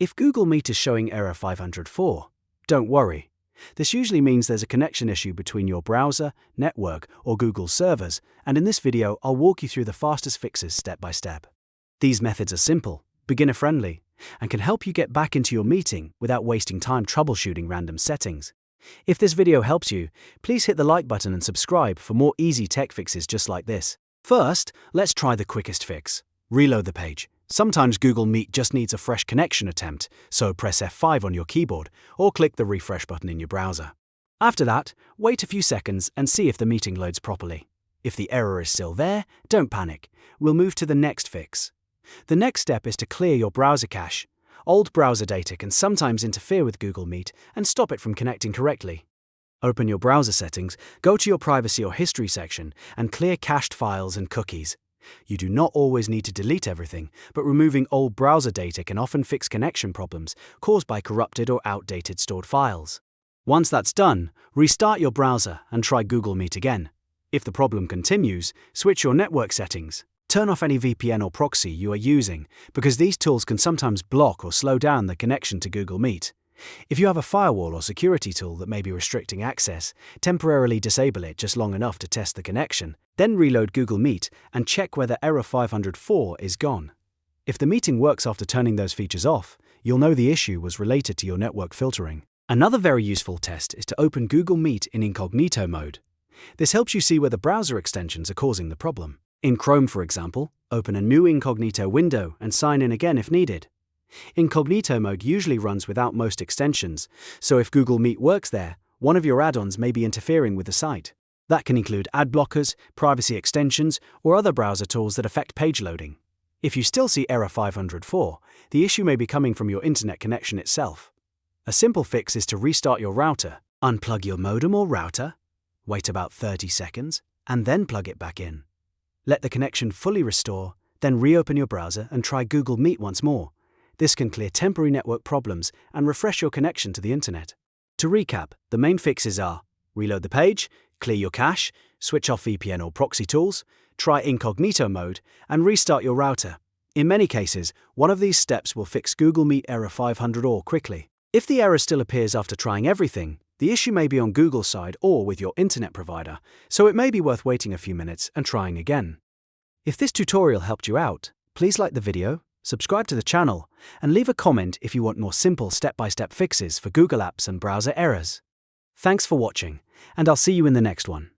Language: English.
If Google Meet is showing error 504, don't worry. This usually means there's a connection issue between your browser, network, or Google servers, and in this video I'll walk you through the fastest fixes step by step. These methods are simple, beginner-friendly, and can help you get back into your meeting without wasting time troubleshooting random settings. If this video helps you, please hit the like button and subscribe for more easy tech fixes just like this. First, let's try the quickest fix. Reload the page. Sometimes Google Meet just needs a fresh connection attempt, so press F5 on your keyboard or click the refresh button in your browser. After that, wait a few seconds and see if the meeting loads properly. If the error is still there, don't panic. We'll move to the next fix. The next step is to clear your browser cache. Old browser data can sometimes interfere with Google Meet and stop it from connecting correctly. Open your browser settings, go to your privacy or history section, and clear cached files and cookies. You do not always need to delete everything, but removing old browser data can often fix connection problems caused by corrupted or outdated stored files. Once that's done, restart your browser and try Google Meet again. If the problem continues, switch your network settings. Turn off any VPN or proxy you are using, because these tools can sometimes block or slow down the connection to Google Meet. If you have a firewall or security tool that may be restricting access, temporarily disable it just long enough to test the connection, then reload Google Meet and check whether error 504 is gone. If the meeting works after turning those features off, you'll know the issue was related to your network filtering. Another very useful test is to open Google Meet in Incognito Mode. This helps you see whether browser extensions are causing the problem. In Chrome, for example, open a new incognito window and sign in again if needed. Incognito mode usually runs without most extensions, so if Google Meet works there, one of your add-ons may be interfering with the site. That can include ad blockers, privacy extensions, or other browser tools that affect page loading. If you still see error 504, the issue may be coming from your internet connection itself. A simple fix is to restart your router, unplug your modem or router, wait about 30 seconds, and then plug it back in. Let the connection fully restore, then reopen your browser and try Google Meet once more. This can clear temporary network problems and refresh your connection to the internet. To recap, the main fixes are: reload the page, clear your cache, switch off VPN or proxy tools, try incognito mode, and restart your router. In many cases, one of these steps will fix Google Meet error 504 quickly. If the error still appears after trying everything, the issue may be on Google's side or with your internet provider, so it may be worth waiting a few minutes and trying again. If this tutorial helped you out, please like the video, subscribe to the channel, and leave a comment if you want more simple step-by-step fixes for Google apps and browser errors. Thanks for watching, and I'll see you in the next one.